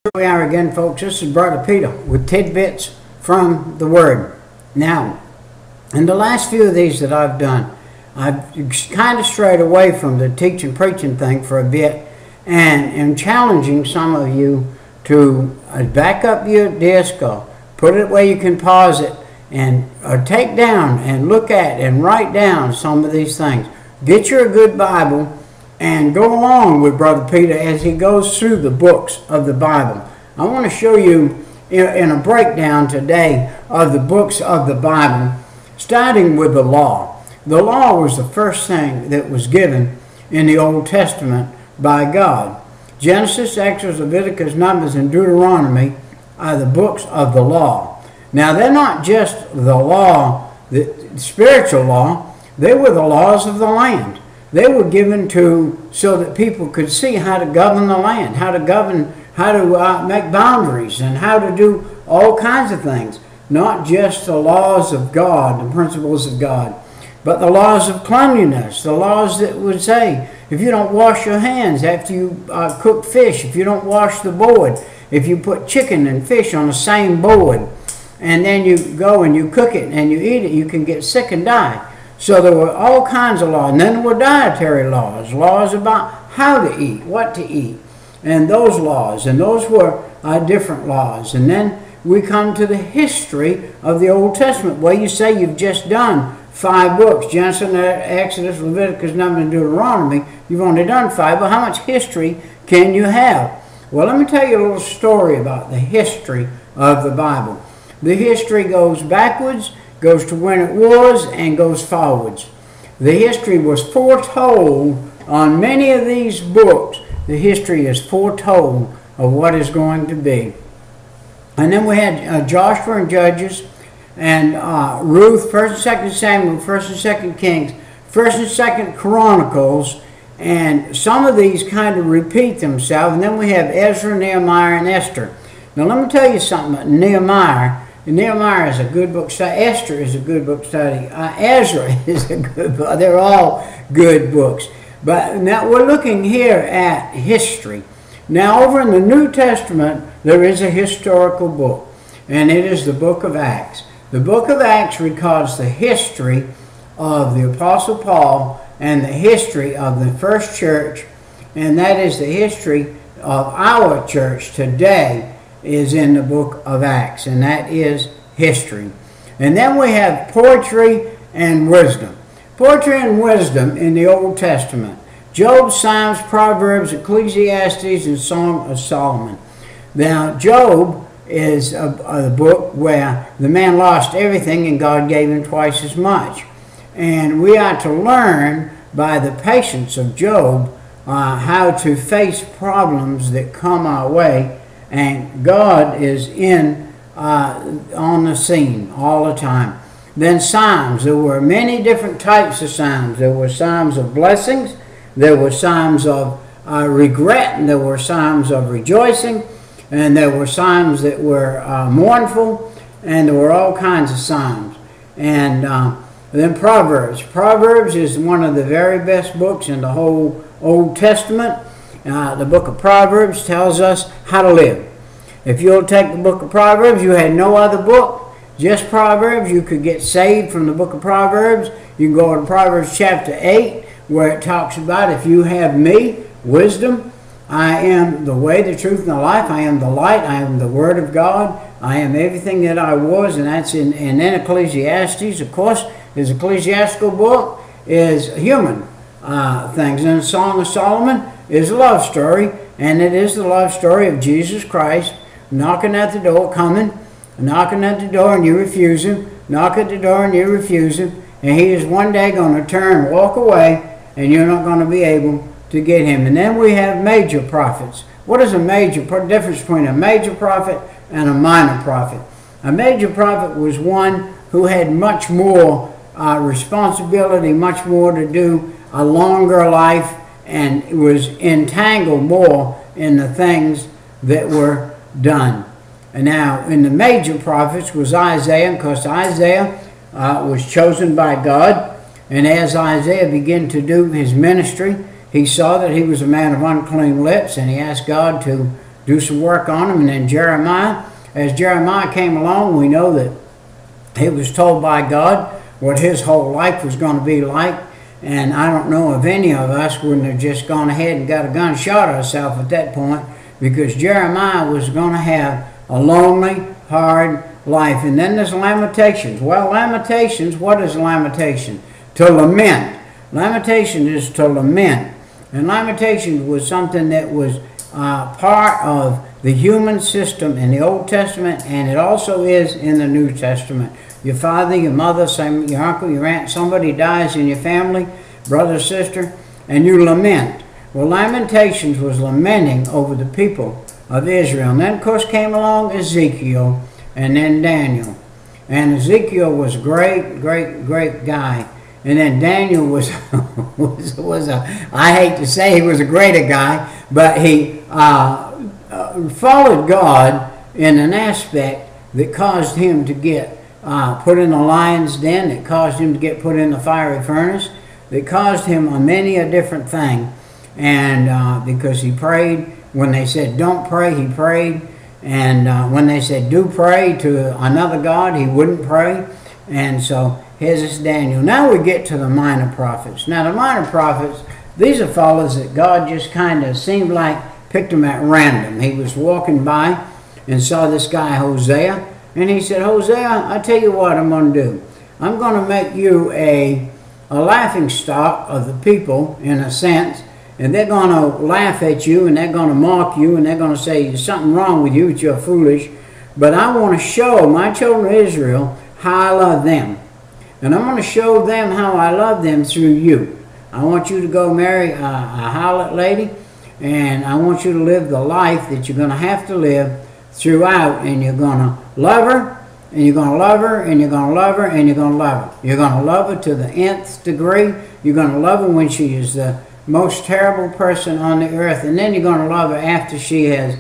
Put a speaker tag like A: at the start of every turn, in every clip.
A: Here we are again, folks. This is Brother Peter with tidbits from the Word. Now, in the last few of these that I've done, I've kind of strayed away from the teaching, preaching thing for a bit, and am challenging some of you to back up your disc or put it where you can pause it and take down and look at and write down some of these things. Get you a good Bible and go along with Brother Peter as he goes through the books of the Bible. I want to show you in a breakdown today of the books of the Bible, starting with the law. The law was the first thing that was given in the Old Testament by God. Genesis, Exodus, Leviticus, Numbers, and Deuteronomy are the books of the law. Now, they're not just the law, the spiritual law, they were the laws of the land. They were given so that people could see how to govern the land, how to make boundaries, and how to do all kinds of things. Not just the laws of God, the principles of God, but the laws of cleanliness, the laws that would say, if you don't wash your hands after you cook fish, if you don't wash the board, if you put chicken and fish on the same board, and then you go and you cook it and you eat it, you can get sick and die. So there were all kinds of laws. And then there were dietary laws, laws about how to eat, what to eat, and those laws. And those were different laws. And then we come to the history of the Old Testament, where you say you've just done 5 books, Genesis, Exodus, Leviticus, Numbers, and Deuteronomy. You've only done 5, but how much history can you have? Well, let me tell you a little story about the history of the Bible. The history goes backwards, goes to when it was, and goes forwards. The history was foretold on many of these books. The history is foretold of what is going to be. And then we had Joshua and Judges, and Ruth, 1st and 2nd Samuel, 1st and 2nd Kings, 1st and 2nd Chronicles, and some of these kind of repeat themselves. And then we have Ezra, Nehemiah, and Esther. Now let me tell you something about Nehemiah. Nehemiah is a good book study. Esther is a good book study. Ezra is a good book. They're all good books. But now we're looking here at history. Now over in the New Testament, there is a historical book, and it is the book of Acts. The book of Acts records the history of the Apostle Paul and the history of the first church, and that is the history of our church today is in the book of Acts, and that is history. And then we have poetry and wisdom. Poetry and wisdom in the Old Testament. Job, Psalms, Proverbs, Ecclesiastes, and Song of Solomon. Now, Job is a book where the man lost everything and God gave him twice as much. And we are to learn by the patience of Job how to face problems that come our way. And God is on the scene all the time. Then Psalms. There were many different types of Psalms. There were Psalms of blessings. There were Psalms of regret. And there were Psalms of rejoicing. And there were Psalms that were mournful. And there were all kinds of Psalms. And then Proverbs. Proverbs is one of the very best books in the whole Old Testament. The book of Proverbs tells us how to live. If you'll take the book of Proverbs, you had no other book, just Proverbs, you could get saved from the book of Proverbs. You can go to Proverbs chapter 8, where it talks about, if you have me, wisdom, I am the way, the truth, and the life. I am the light. I am the Word of God. I am everything that I was, and that's in. And then Ecclesiastes, of course, is ecclesiastical book, is human things. And the Song of Solomon is a love story, and it is the love story of Jesus Christ knocking at the door, knocking at the door, and you refuse him, knock at the door, and you refuse him, and he is one day going to turn, walk away, and you're not going to be able to get him. And then we have major prophets. What is a major difference between a major prophet and a minor prophet? A major prophet was one who had much more responsibility, much more to do, a longer life, and was entangled more in the things that were done. And now, in the major prophets was Isaiah, because Isaiah was chosen by God, and as Isaiah began to do his ministry, he saw that he was a man of unclean lips, and he asked God to do some work on them. And then Jeremiah, as Jeremiah came along, we know that he was told by God what his whole life was going to be like. And I don't know if any of us wouldn't have just gone ahead and got a gun, shot ourselves at that point, because Jeremiah was going to have a lonely, hard life. And then there's Lamentations. Well, Lamentations, what is lamentation? To lament. Lamentation is to lament. And lamentation was something that was part of the human system in the Old Testament, and it also is in the New Testament. Your father, your mother, your uncle, your aunt, somebody dies in your family, brother, sister, and you lament. Well, Lamentations was lamenting over the people of Israel. And then, of course, came along Ezekiel and then Daniel. And Ezekiel was a great guy. And then Daniel was I hate to say he was a greater guy, but he followed God in an aspect that caused him to get put in the lion's den, that caused him to get put in the fiery furnace, that caused him many a different thing. And because he prayed, when they said don't pray, he prayed. And when they said do pray to another god, he wouldn't pray. And so here's this Daniel. Now we get to the minor prophets. Now the minor prophets, these are fellows that God just kind of seemed like picked them at random. He was walking by and saw this guy Hosea, and he said, Hosea, I tell you what I'm going to do. I'm going to make you a laughing stock of the people, in a sense, and they're going to laugh at you, and they're going to mock you, and they're going to say there's something wrong with you, that you're foolish. But I want to show my children of Israel how I love them. And I'm going to show them how I love them through you. I want you to go marry a harlot lady, and I want you to live the life that you're going to have to live throughout, and you're going to love her, and you're going to love her, and you're going to love her, and you're going to love her. You're going to love her to the nth degree. You're going to love her when she is the most terrible person on the earth, and then you're going to love her after she has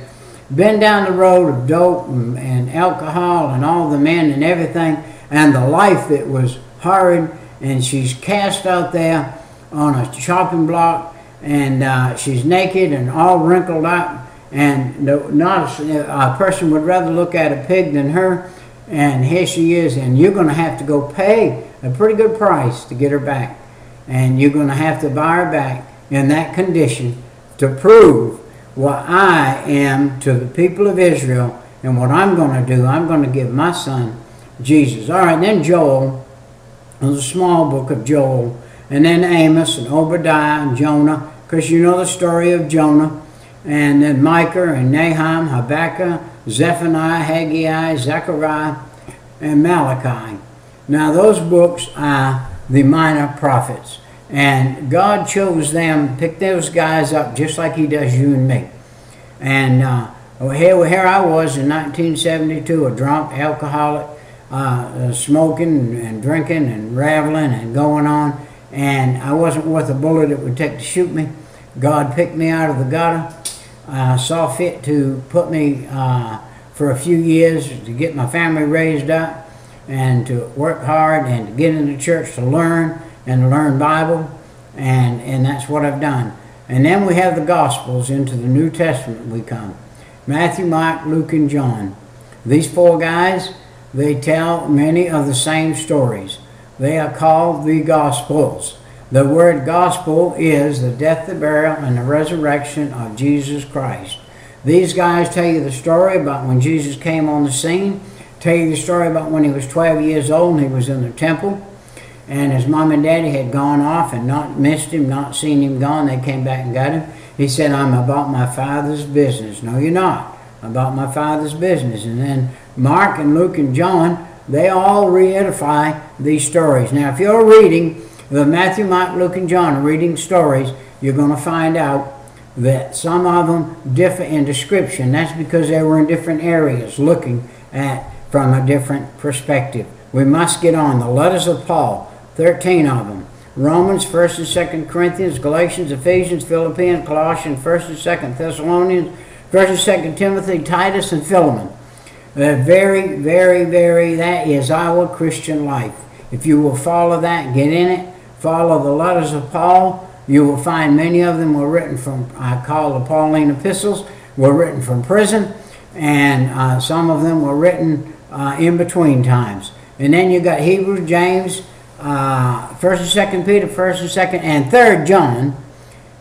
A: been down the road of dope and alcohol and all the men and everything, and the life that was horrid, and she's cast out there on a chopping block, and she's naked and all wrinkled up, and a person would rather look at a pig than her, and here she is, and you're going to have to go pay a pretty good price to get her back, and you're going to have to buy her back in that condition to prove what I am to the people of Israel. And what I'm going to do, I'm going to give my son Jesus. All right, then Joel. There's a small book of Joel, and then Amos and Obadiah and Jonah, because you know the story of Jonah, and then Micah and Nahum, Habakkuk, Zephaniah, Haggai, Zechariah, and Malachi. Now those books are the minor prophets, and God chose them, picked those guys up just like he does you and me. And here I was in 1972, a drunk, alcoholic, smoking and drinking and raveling and going on, and I wasn't worth a bullet it would take to shoot me. God picked me out of the gutter, saw fit to put me for a few years to get my family raised up and to work hard and to get into church to learn and to learn Bible, and that's what I've done. And then we have the Gospels. Into the New Testament we come. Matthew, Mark, Luke, and John. These four guys, they tell many of the same stories. They are called the Gospels. The word gospel is the death, the burial, and the resurrection of Jesus Christ. These guys tell you the story about when Jesus came on the scene, tell you the story about when he was 12 years old and he was in the temple, and his mom and daddy had gone off and not missed him, not seen him gone. They came back and got him. He said, I'm about my Father's business. No, you're not. About my Father's business. And then Mark and Luke and John, they all re-edify these stories. Now, if you're reading the Matthew, Mark, Luke, and John are reading stories, you're going to find out that some of them differ in description. That's because they were in different areas looking at from a different perspective. We must get on. The letters of Paul, 13 of them. Romans, 1st and 2nd Corinthians, Galatians, Ephesians, Philippians, Colossians, 1st and 2nd Thessalonians, 1st and 2nd Timothy, Titus, and Philemon. Very, very, very, that is our Christian life. If you will follow that, get in it, follow the letters of Paul, you will find many of them were written from, I call the Pauline epistles, were written from prison, and some of them were written in between times. And then you got Hebrews, James, 1st and 2nd Peter, 1st and 2nd and 3rd John,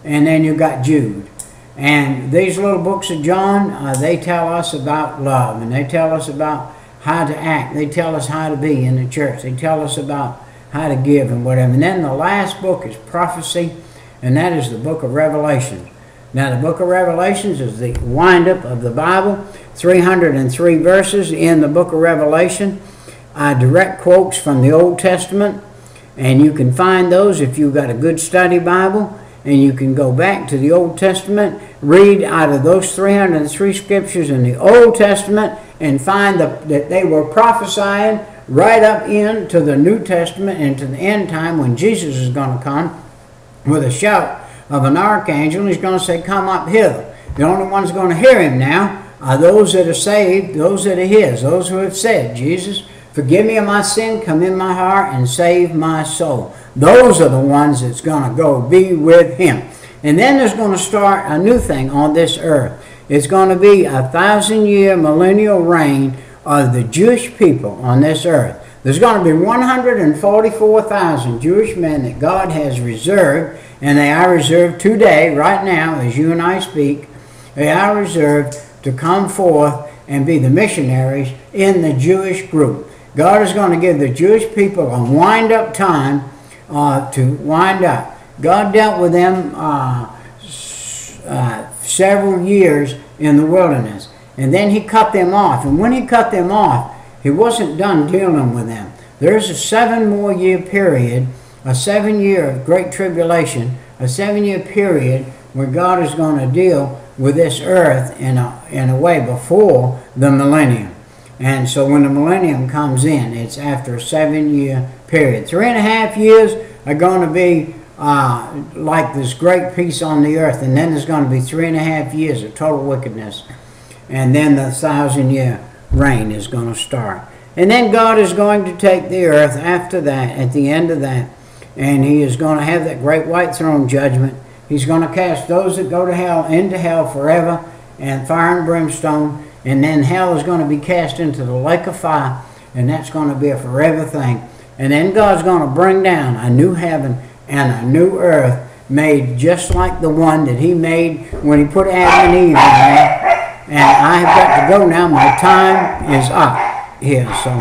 A: and then you got Jude. And these little books of John, they tell us about love, and they tell us about how to act. They tell us how to be in the church. They tell us about how to give and whatever. And then the last book is prophecy, and that is the book of Revelation. Now, the book of Revelations is the wind-up of the Bible. 303 verses in the book of Revelation. Direct quotes from the Old Testament, and you can find those if you've got a good study Bible, and you can go back to the Old Testament, read out of those 303 scriptures in the Old Testament, and find that they were prophesying right up into the New Testament and to the end time when Jesus is going to come with a shout of an archangel, and he's going to say, "Come up hither." The only ones going to hear him now are those that are saved, those that are his, those who have said, "Jesus, forgive me of my sin, come in my heart and save my soul." Those are the ones that's going to go be with him. And then there's going to start a new thing on this earth. It's going to be a 1,000-year millennial reign of the Jewish people on this earth. There's going to be 144,000 Jewish men that God has reserved, and they are reserved today, right now, as you and I speak. They are reserved to come forth and be the missionaries in the Jewish group. God is going to give the Jewish people a wind-up time to wind up. God dealt with them several years in the wilderness, and then he cut them off. And when he cut them off, he wasn't done dealing with them. There's a 7 more year period, a 7 year of great tribulation, a 7 year period where God is going to deal with this earth in a way before the millennium. And so when the millennium comes in, it's after a 7 year period. 3.5 years are going to be like this great peace on the earth, and then there's going to be 3.5 years of total wickedness, and then the 1,000-year reign is going to start. And then God is going to take the earth after that, at the end of that, and he is going to have that great white throne judgment. He's going to cast those that go to hell into hell forever, and fire and brimstone, and then hell is going to be cast into the lake of fire, and that's going to be a forever thing. And then God's going to bring down a new heaven and a new earth made just like the one that he made when he put Adam and Eve in there. And I have got to go now. My time is up here. So